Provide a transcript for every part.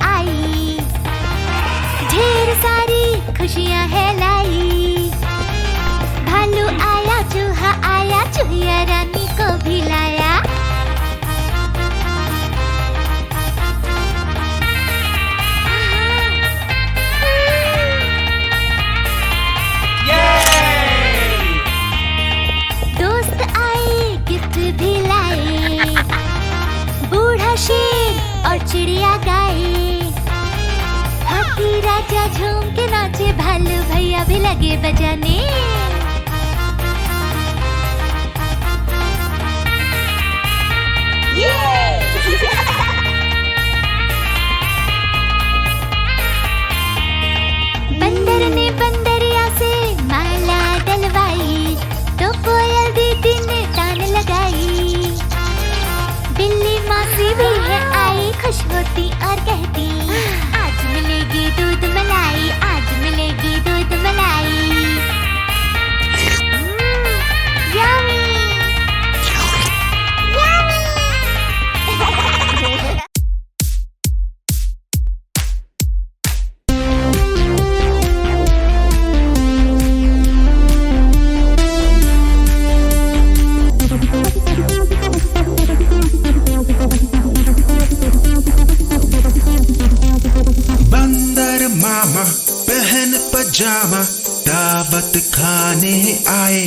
आई, ढेर सारी खुशियां है लाई। भालू आया, चूहा आया, चूहिया रानी को भी लाया। दोस्त आए, गिफ्ट भी लाए, बूढ़ा शेर और चिड़िया गाए। हाथी राजा झूम के नाचे, भालू भैया भी लगे बजाने। बंदर ने बंदरिया से माला डलवाई, तो कोयल दीदी ने तान लगाई। बिल्ली मासी भी है आई, खुश होती और कहती, आज मिलेगी दूध मलाई, आज मिलेगी दूध मलाई। यम्मी! बंदर मामा पहन पजामा, दावत खाने आए।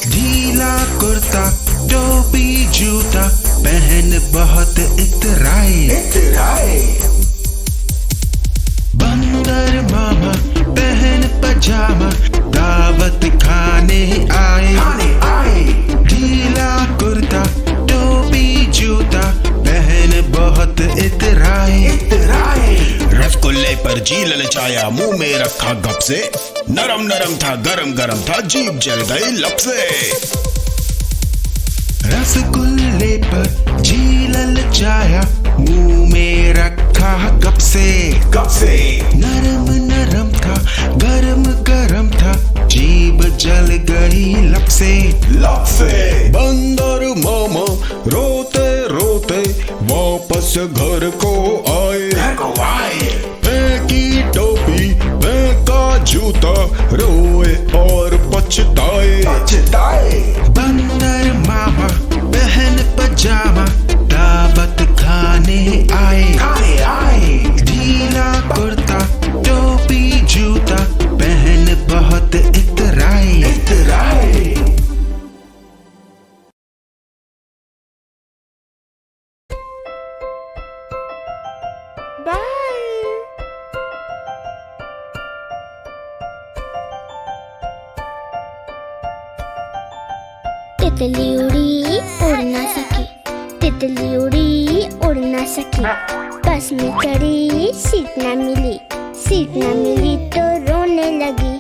ढीला कुर्ता, टोपी, जूता, पहन बहुत इतराए। बंदर मामा पहन पजामा, दावत खाने आए। ढीला कुर्ता, टोपी, जूता, पहन बहुत इतराए। रसगुल्ले पर जी ललचाया, मुंह में रखा गप से। नरम नरम था, गरम गरम था, जीभ जल गई लब से। रसगुल्ले पर जी ललचाया, मुंह में रखा गप से। नरम नरम था, गरम गरम था, जीभ जल गई लब से। बंदर मामा रोते रोते वापस घर को आए। फेंकी टोपी, फेंका जूता, रोए और पछताए। बंदर मामा पहन पजामा, दावत खाने आए। ढीला कुर्ता, टोपी, जूता, पहन बहुत इतराए। तितली उड़ी उड़ ना सकी, तितली उड़ी उड़ ना सकी। बस में चढ़ी, सीट ना मिली, सीट ना मिली तो रोने लगी,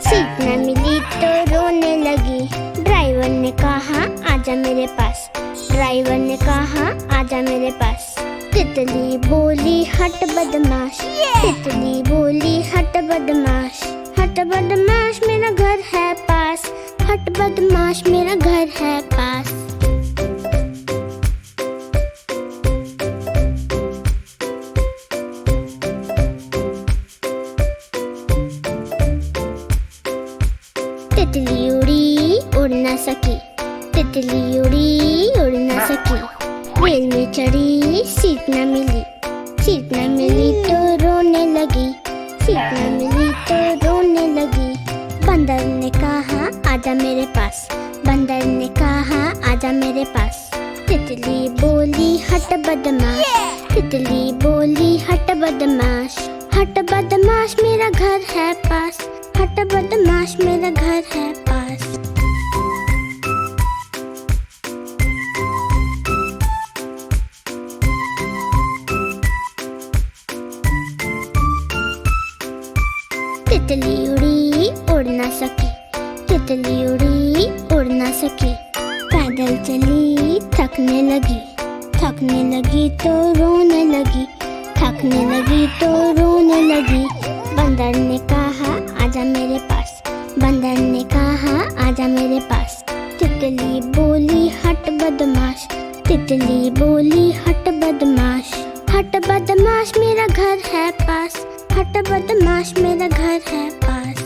सीट ना मिली तो रोने लगी। ड्राइवर ने कहा आजा मेरे पास, ड्राइवर ने कहा आजा मेरे पास। तितली बोली हट बदमाश, तितली बोली हट बदमाश। हट बदमाश मेरा घर है पास, हट बदमाश मेरा घर है पास। तितली उड़ी उड़ ना सकी, तितली उड़ी उड़ ना सकी। रेल में चढ़ी, सीट न मिली, सीट न मिली तो रोने लगी, सीट न मिली तो रोने लगी। बंदर ने कहा आजा मेरे पास, बंदर ने कहा आजा मेरे पास। तितली बोली हट बदमाश, तितली बोली हट बदमाश। हट बदमाश मेरा घर है पास, हट बदमाश मेरा घर है पास। तितली उड़ी उड़ ना सकी, तितली उड़ी उड़ ना सकी। पैदल चली थकने लगी, थकने लगी तो रोने लगी, थकने लगी तो रोने लगी। बंदर ने कहा आजा मेरे पास, बंदर ने कहा आजा मेरे पास। तितली बोली हट बदमाश, तितली बोली हट बदमाश। हट बदमाश मेरा घर है पास, हट बदमाश मेरा घर है पास।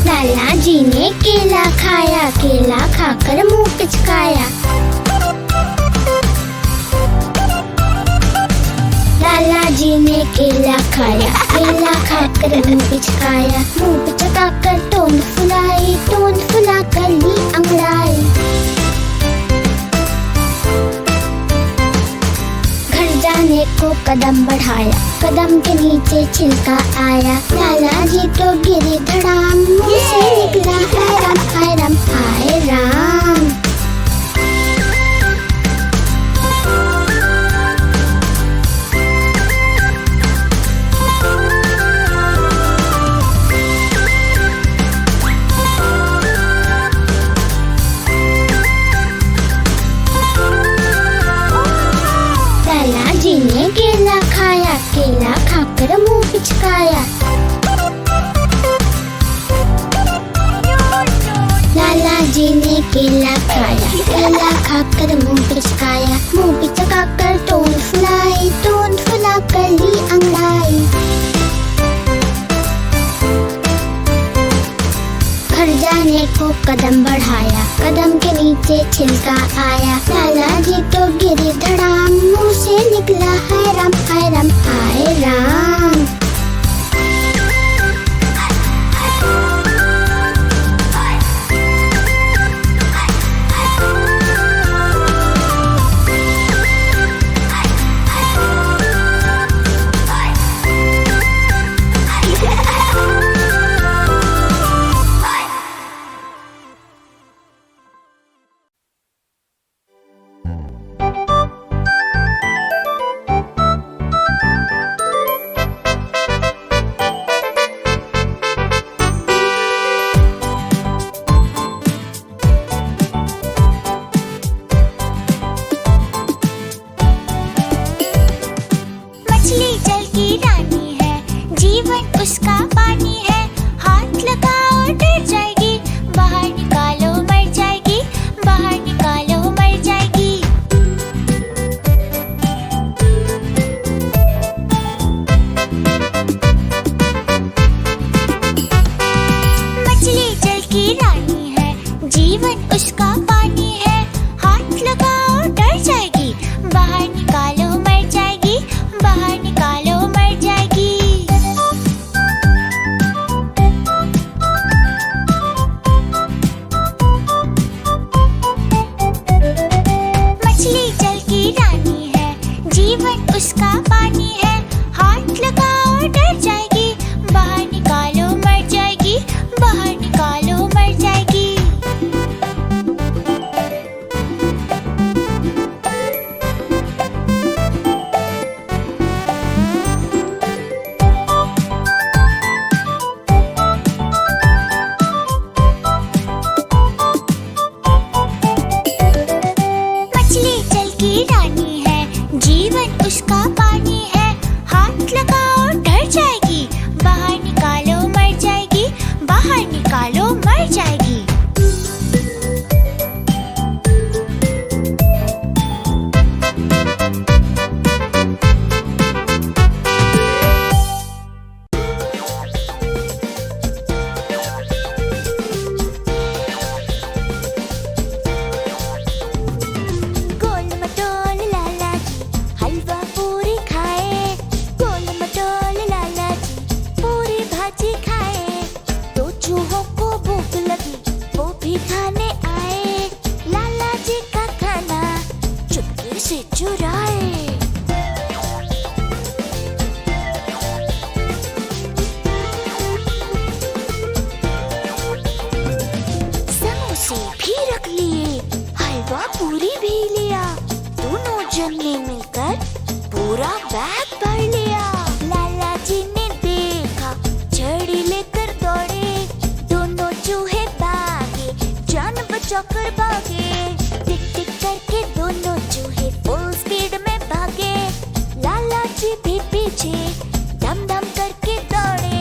लाला जी ने केला खाया, केला खाकर मुंह पिचकाया। लाला जी ने केला खाया, केला खाकर मुंह पिचकाया। मुंह पिचकाकर टोन फुलाई, टोन फुलाकर ली अंगड़ाई। घर जाने को कदम बढ़ाया, कदम के नीचे छिलका आया। लाला जी तो गिरे धड़ाम, मुंह से निकला हाय राम हाय राम हाय राम। लाला जी ने केला खाया, केला खाकर मुंह पिचकाया। लाला जी ने केला खाया, केला खाकर मुंह पिचकाया। मुंह पिचकाकर टोन फुलाई, टोन फुलाकर ली अंगड़ाई। घर जाने को कदम बढ़ाया, कदम के नीचे छिलका आया। लाला जी तो गिरे धड़ाम, मुंह से निकला हाय राम हाय राम हाय राम। मछली जल की रानी है, जीवन उसका पानी है। हाथ लगाओ डर जाएगी, बाहर निकालो मर जाएगी, बाहर निकालो मर जाएगी। मछली जल की रानी है, जीवन उसका पानी है। हाथ लगाओ डर जाएगी, बाहर निकालो मर जाएगी, बाहर निकालो मर जाएगी। मछली जल की रानी है, जीवन उसका पानी है। हाथ लगाओ डर जाएगी, बाहर निकालो मर जाएगी, बाहर निकालो मर जाएगी। मछली जल की रानी है, जीवन उसका पानी है। हाथ लगाओ डर जाएगी, बाहर निकालो मर जाएगी, बाहर निकालो मर जाएगी। गोल मटोल लाला जी हलवा पूरी खाए, गोल मटोल सबने मिलकर पूरा बैग भर लिया। लाला जी ने देखा, छड़ी लेकर दौड़े, दोनों चूहे भागे, जान बचाकर भागे। टिक टिक करके दोनों चूहे फुल स्पीड में भागे, लाला जी भी पीछे दम दम करके दौड़े।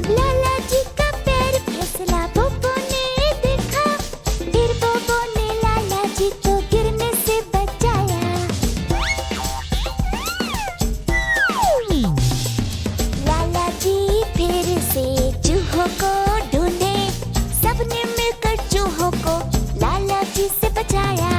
लाला जी का पैर फिसला, बोबो ने देखा, फिर बोबो ने लाला जी को गिरने से बचाया। लाला जी फिर से चूहों को ढूंढे, सबने मिलकर चूहों को लाला जी से बचाया।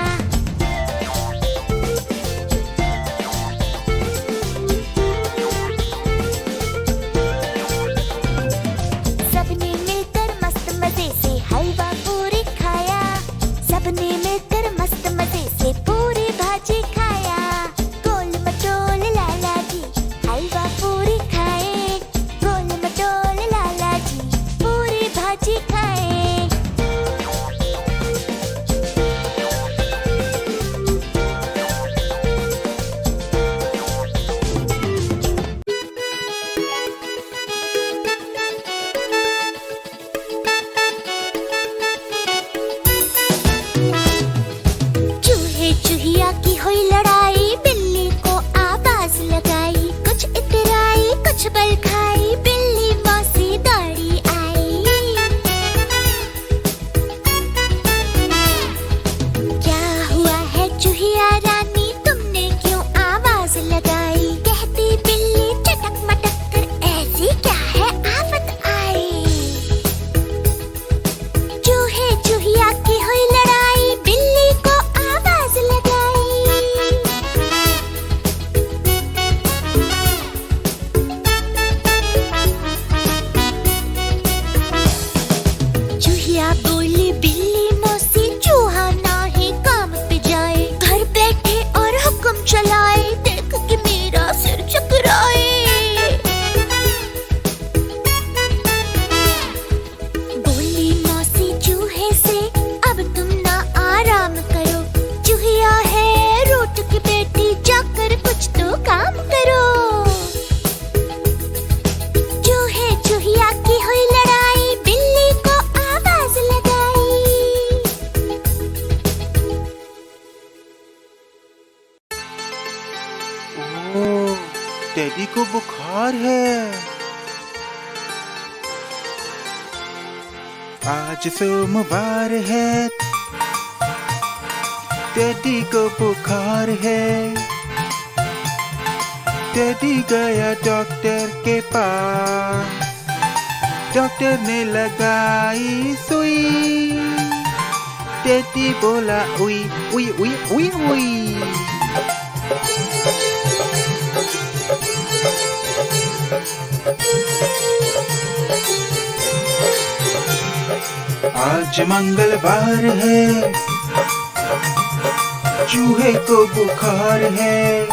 सबने मिलकर मस्त मजे से हलवा पूरी खाया, सबने मिलकर मस्त मजे से पूरी भाजी खाया। गोल मटोल लाला जी हलवा पूरी खाए, गोल मटोल लाला जी पूरी भाजी खाए। चूहे चूहिया की हुई लड़ाई, बिल्ली को आवाज लगाई, कुछ इतराई कुछ बल खाई, बिल्ली मौसी दौड़ी आई। क्या हुआ है चूहिया रानी, तुमने क्यों आवाज लगाई? कहती बिल्ली चटक मटक कर, ऐसी क्या है आफत आई? चूहे चूहिया की हुई लड़ाई, बिल्ली को आवाज लगाई। चूहिया बोली बिल्ली मौसी, चूहा ना ही काम पे जाए, घर बैठे और हुक्म चलाए, देख के मेरा सिर चकराए। बोली मौसी चूहे से, अब तुम ना आराम करो, चूहिया है रूठ की बेटी, जाकर कुछ तो काम करो। चूहे चूहिया की हुई लड़ाई, बिल्ली को आवाज लगाई। ओह, टेडी को बुखार है। आज सोमवार है, टेडी को बुखार है। टेडी गया डॉक्टर के पास, डॉक्टर ने लगाई सुई। टेडी बोला उई उई उई उई उई। आज मंगलवार है, चूहे को बुखार है।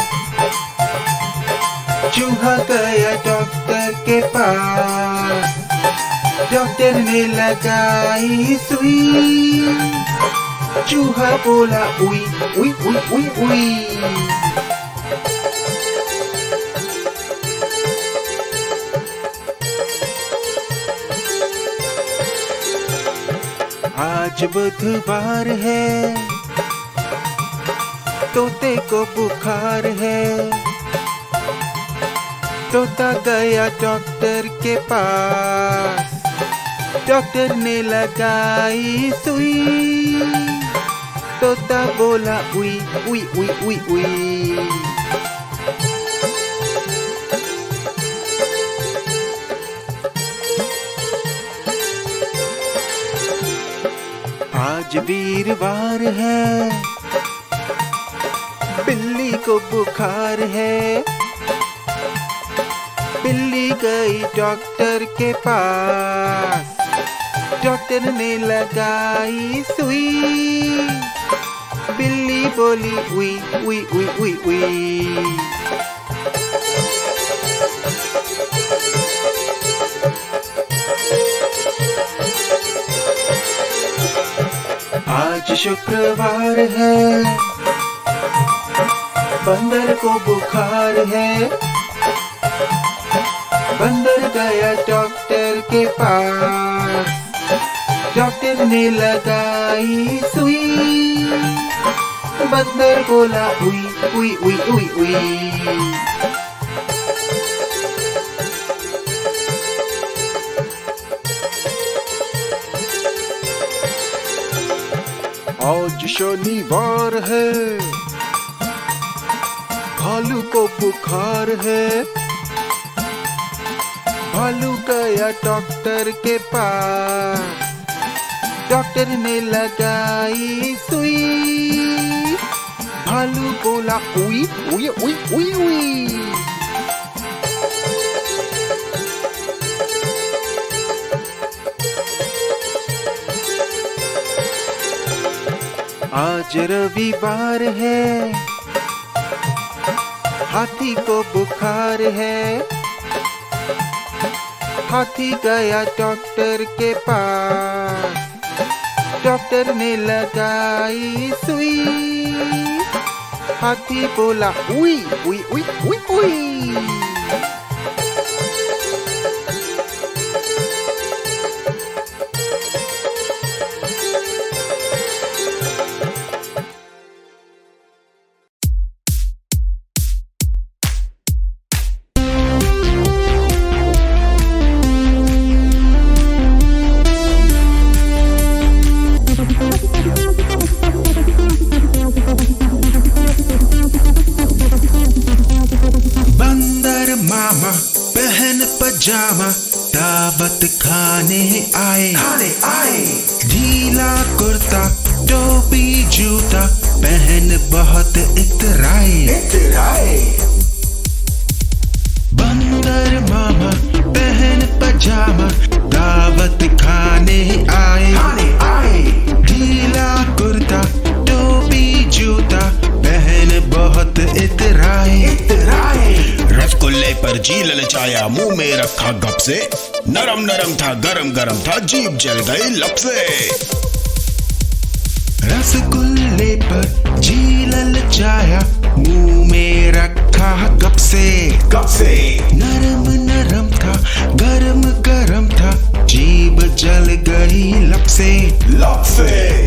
चूहा गया डॉक्टर के पास, डॉक्टर ने लगाई सुई। चूहा बोला उई उई उई उई उई। आज बुधवार है, तोते को बुखार है। तोता गया डॉक्टर के पास, डॉक्टर ने लगाई सुई। तोता बोला उई उई उई उई उई। आज वीरवार है, बिल्ली को बुखार है। बिल्ली गई डॉक्टर के पास, डॉक्टर ने लगाई सुई। बिल्ली बोली उई उई उई उई उई। आज शुक्रवार है, बंदर को बुखार है। बंदर गया डॉक्टर के पास, डॉक्टर ने लगाई सुई। बंदर बोला उई उई उई उई उई। आज शनिवार है, भालू को बुखार है। भालू गया डॉक्टर के पास, डॉक्टर ने लगाई सुई। भालू बोला उई उई उई उई उई। आज रविवार है, हाथी को बुखार है। हाथी गया डॉक्टर के पास, डॉक्टर ने लगाई सुई। हाथी बोला उई उई उई उई उई। पहन पजामा दावत खाने आए। ढीला कुर्ता टोपी जूता पहन बहुत इतराए। बंदर मामा पहन पजामा दावत खाने आए। ढीला कुर्ता टोपी जूता पहन बहुत इतराए। रसगुल्ले पर जी ललचाया, मुंह में रखा गप से। नरम नरम था गरम गरम था, जीभ जल गई लब से। रसगुल्ले पर जी ललचाया, मुंह में रखा गप से। नरम नरम था गरम गरम था, जीभ जल गई लब से।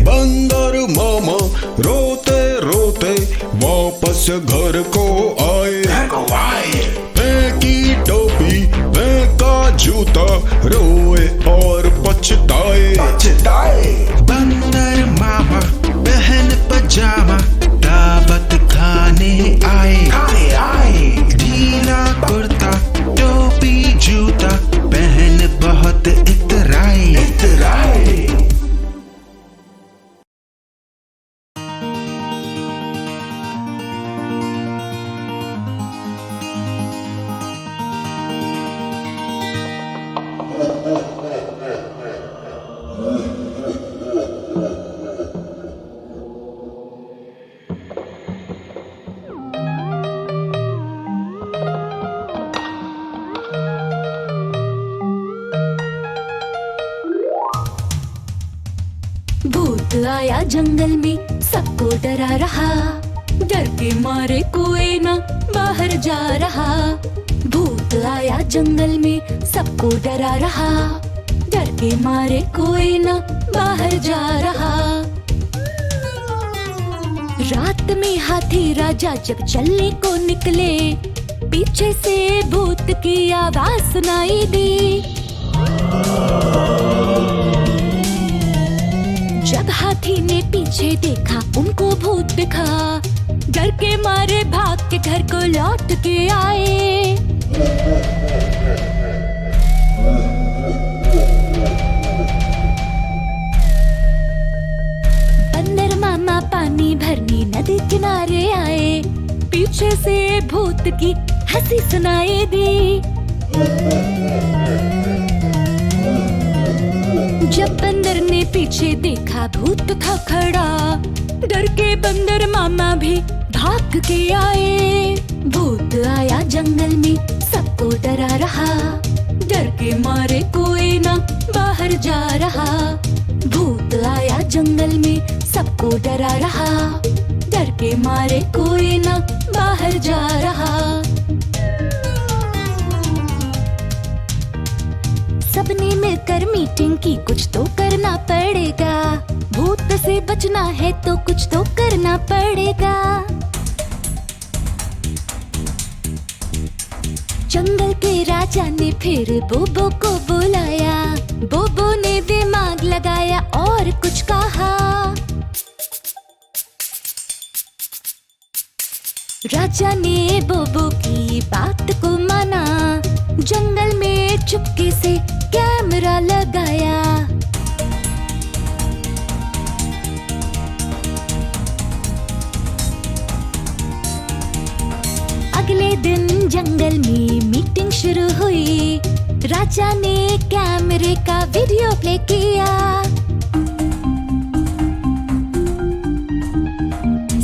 बंदर मामा रोते रोते वापस घर को आए। फेंकी टोपी फेंका जूता, रोए और पछताए। बंदर मामा पहन पजामा दावत खाने आए। ढीला कुर्ता टोपी जूता पहन बहुत इतराए। भूत आया जंगल में, सबको डरा रहा। डर के मारे कोई ना बाहर जा रहा। भूत आया जंगल में, सबको डरा रहा। डर के मारे कोई ना बाहर जा रहा। रात में हाथी राजा जब चलने को निकले, पीछे से भूत की आवाज सुनाई दी। जब हाथी ने पीछे देखा, उनको भूत दिखा। डर के मारे भाग के घर को लौट के आए। बंदर मामा पानी भरने नदी किनारे आए। पीछे से भूत की हंसी सुनाई दी। जब बंदर ने पीछे देखा, भूत था खड़ा। डर के बंदर मामा भी भाग के आए। भूत आया जंगल में, सबको डरा रहा। डर के मारे कोई ना बाहर जा रहा। भूत आया जंगल में सबको डरा रहा, डर के मारे कोई ना बाहर जा रहा। सबने मिलकर मीटिंग की, कुछ तो करना पड़ेगा। भूत से बचना है तो कुछ तो करना पड़ेगा। जंगल के राजा ने फिर बोबो को बुलाया। बोबो ने दिमाग लगाया और कुछ कहा। राजा ने बोबो की बात को माना। जंगल में चुपके से कैमरा लगाया। अगले दिन जंगल में मीटिंग शुरू हुई। राजा ने कैमरे का वीडियो प्ले किया।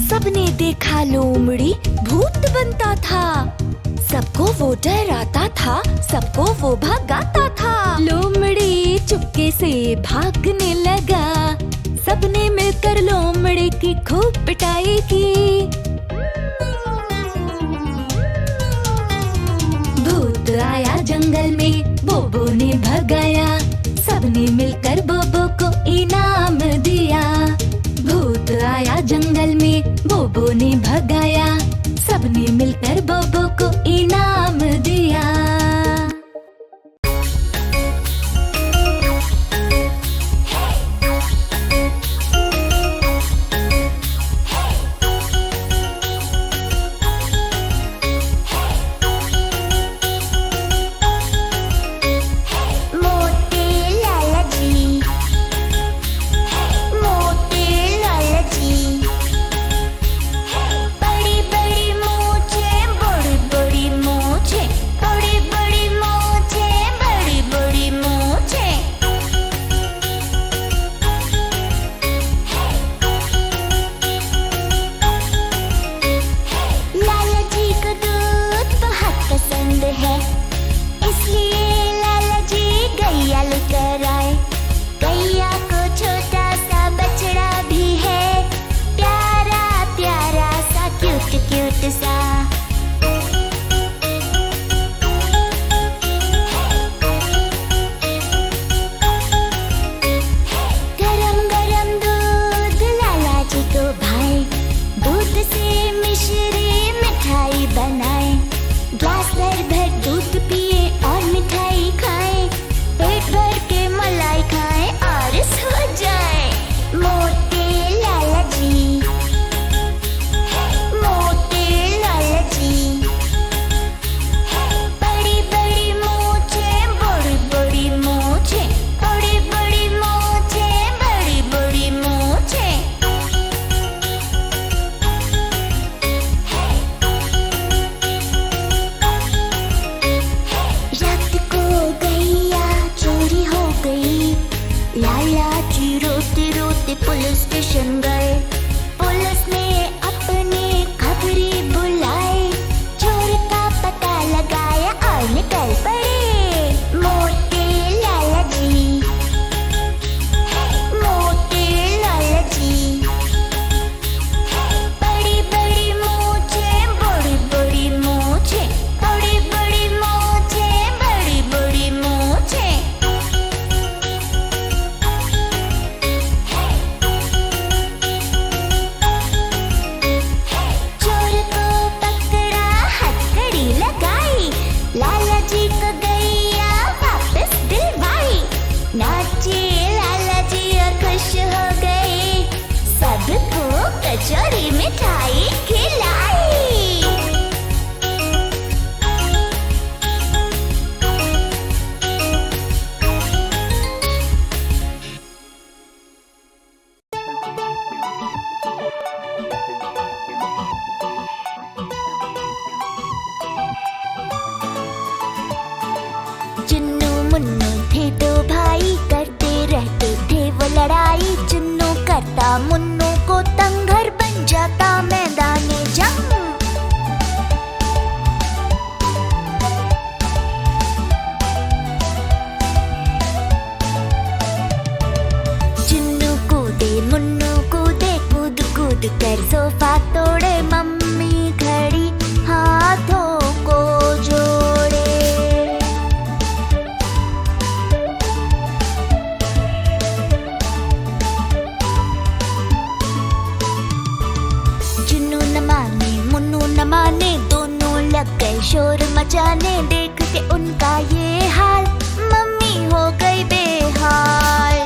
सबने देखा लोमड़ी भूत बनता था। सबको वो डराता था, सबको वो भगाता था। लोमड़ी चुपके से भागने लगा। सबने मिलकर लोमड़ी की खूब पिटाई की। भूत आया जंगल में, बोबो ने भगाया। सबने मिलकर बोबो को इनाम दिया। भूत आया जंगल में, बोबो ने भगाया। सबने मिलकर बोबो को इनाम दिया। पुलिस स्टेशन गए। पुलिस ने अपने खबरी बुलाए। चोर का पता लगाया और निकल पड़े। मोटे लाला जी, मोटे लाला जी। बड़ी बड़ी मूंछें, बड़ी बड़ी मूंछें, बड़ी बड़ी मूंछें, बड़ी बड़ी मूंछें। लाला जी को गैया वापस दिलवाई। नाचे लाला जी और खुश हो गए। सबको कचौरी मिठाई खिलाई। मुन्नू थे दो भाई, करते रहते थे वो लड़ाई। चुन्नू करता मुन्नू को तंग, घर बन जाता मैदान कर सोफा तोड़े, मम्मी खड़ी हाथों को जोड़े। जुन्नू न माने मुन्नू न माने, दोनों लग गए शोर मचाने। देख के उनका ये हाल, मम्मी हो गई बेहाल।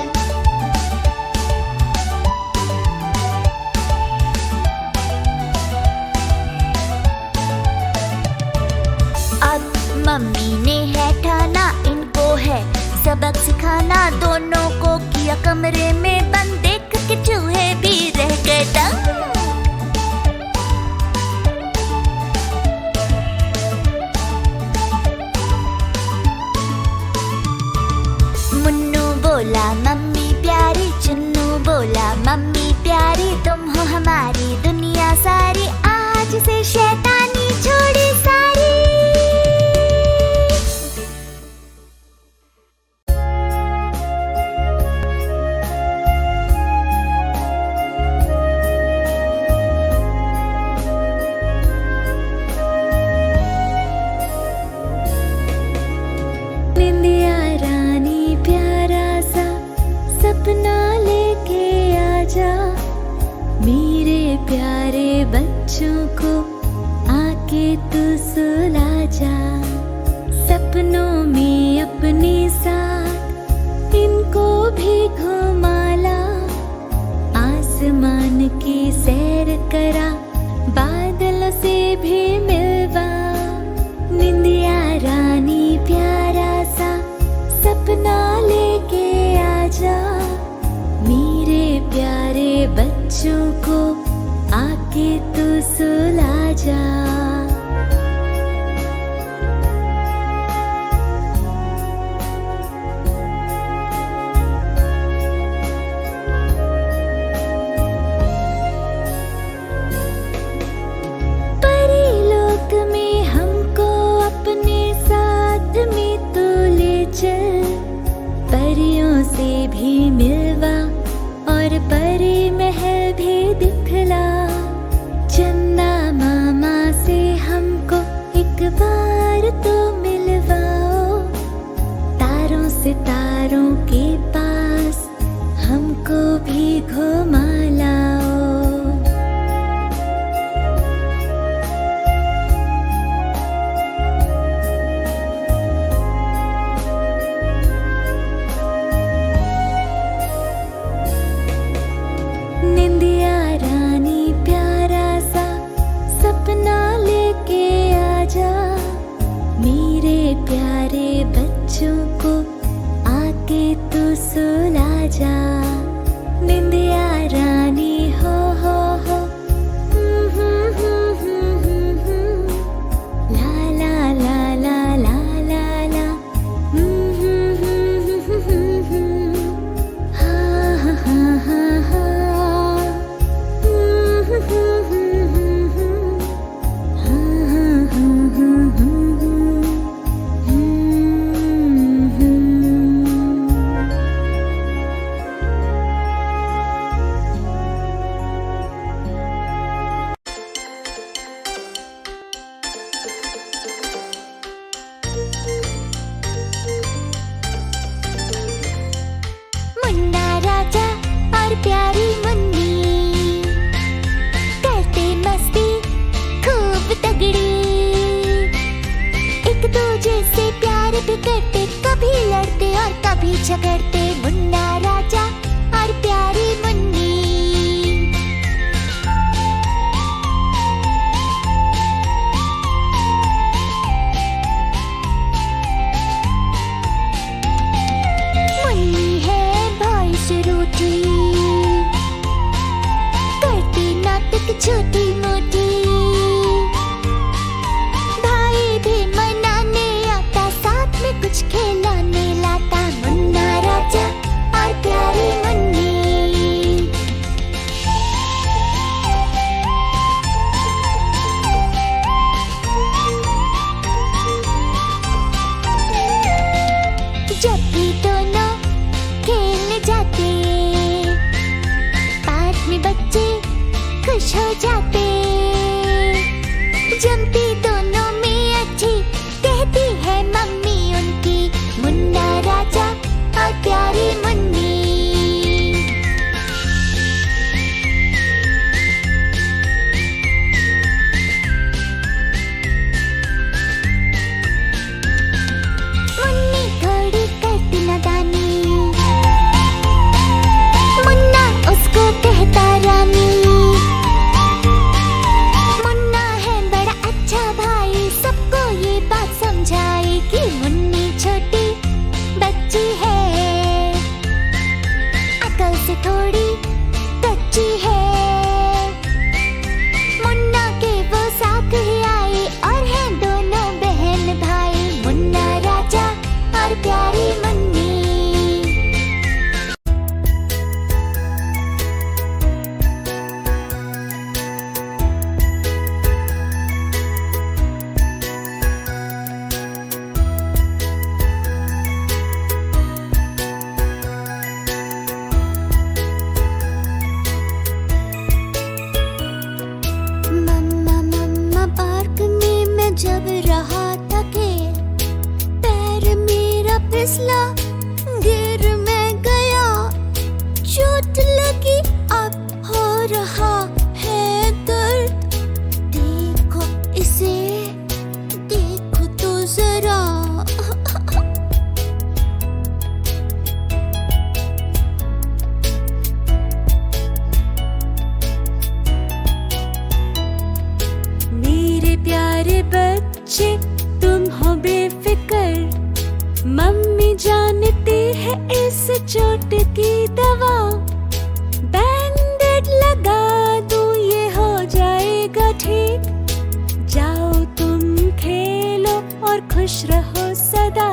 अब मम्मी ने है ठाना, इनको है सबक सिखाना। दोनों को किया कमरे में बंद, देख के चूहे भी रह गए दंग। मुन्नू बोला मम्मी प्यारी, चुन्नू बोला मम्मी प्यारी। तुम हो हमारी दुनिया सारी, आज से शैतानी छोड़ी सारी। निंदिया रानी प्यारा सा सपना लेके आजा, मेरे प्यारे बच्चों को आके तू सुला जा। सपनों में अपने साथ इनको भी घुमाला, आसमान की सैर करा, बादलों से भी मिलवा। निंदिया रानी प्यारा सा सपना लेके आजा, मेरे प्यारे बच्चों को आके तू सुला जा। परीलोक में हमको अपने साथ में तू ले चल, परियों से भी मिलवा और परी महल भी दिखला। चंदा मामा से हमको एक बार तो मिलवाओ, तारों सितारों के पास हमको भी घुमा लाओ। निंदिया रानी प्यारा सा सपना लेके आजा, मेरे प्यारे बच्चों को आके तू सुला जा। निंदिया रानी हो ला ला ला ला ला ला ला, हा हा हा हा। मुन्ना राजा और प्यारी मुन्नी करते मस्ती खूब तगड़ी, एक दूजे से प्यार भी करते, कभी लड़ते और कभी झगड़ते। मुन्ना राजा और प्यारी मुन्नी। मुन्नी है भाई से रूठी, करती नाटक छोटी मोटी। भाई भी मनाने आता, साथ में कुछ खिलाने लाता। मुन्ना राजा और प्यारी मुन्नी। चोट की दवा, बैंडेड लगा दूं ये हो जाएगा ठीक। जाओ तुम खेलो और खुश रहो सदा।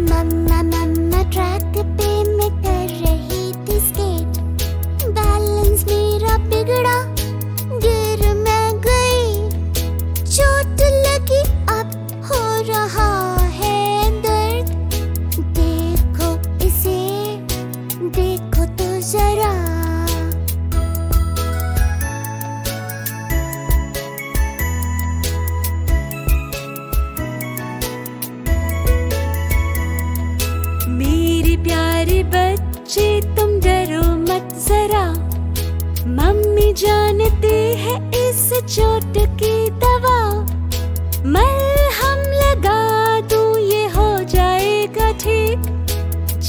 मम्मा मम्मा ट्रैक पे मैं कर रही थी स्केट, बैलेंस मेरा बिगड़ा, गिर मैं गई, चोट लगी अब हो रहा है दर्द। देखो इसे, देखो तो जरा। मेरे प्यारे बच्चे तुम डरो मत जरा, मम्मी जानती है इस चोट की दवा। मलहम लगा दूं ये हो जाएगा ठीक।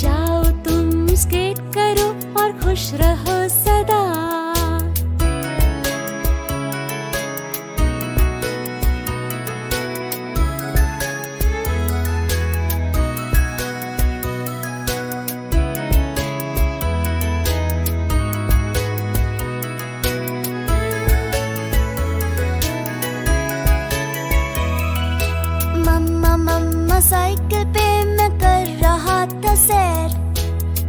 जाओ तुम स्केट करो और खुश रहो सदा। मम्मा मम्मा साइकिल पे मैं कर रहा था सैर,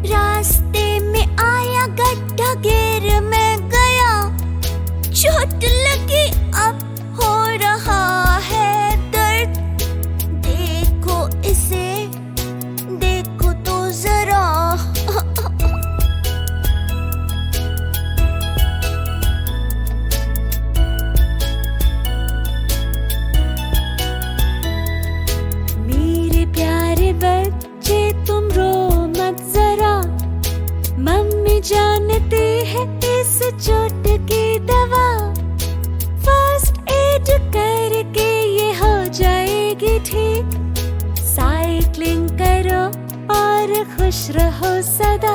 रास्ते में आया गड्ढा, गिर मैं गया, चोट लगी अब हो रहा है दर्द। देखो इसे, देखो तो जरा। मेरे प्यारे बच्चे तुम रो मत जरा, मम्मी जानती है इस चोट की दवा। फर्स्ट एड करके ये हो जाएगी ठीक। साइकिलिंग करो और खुश रहो सदा।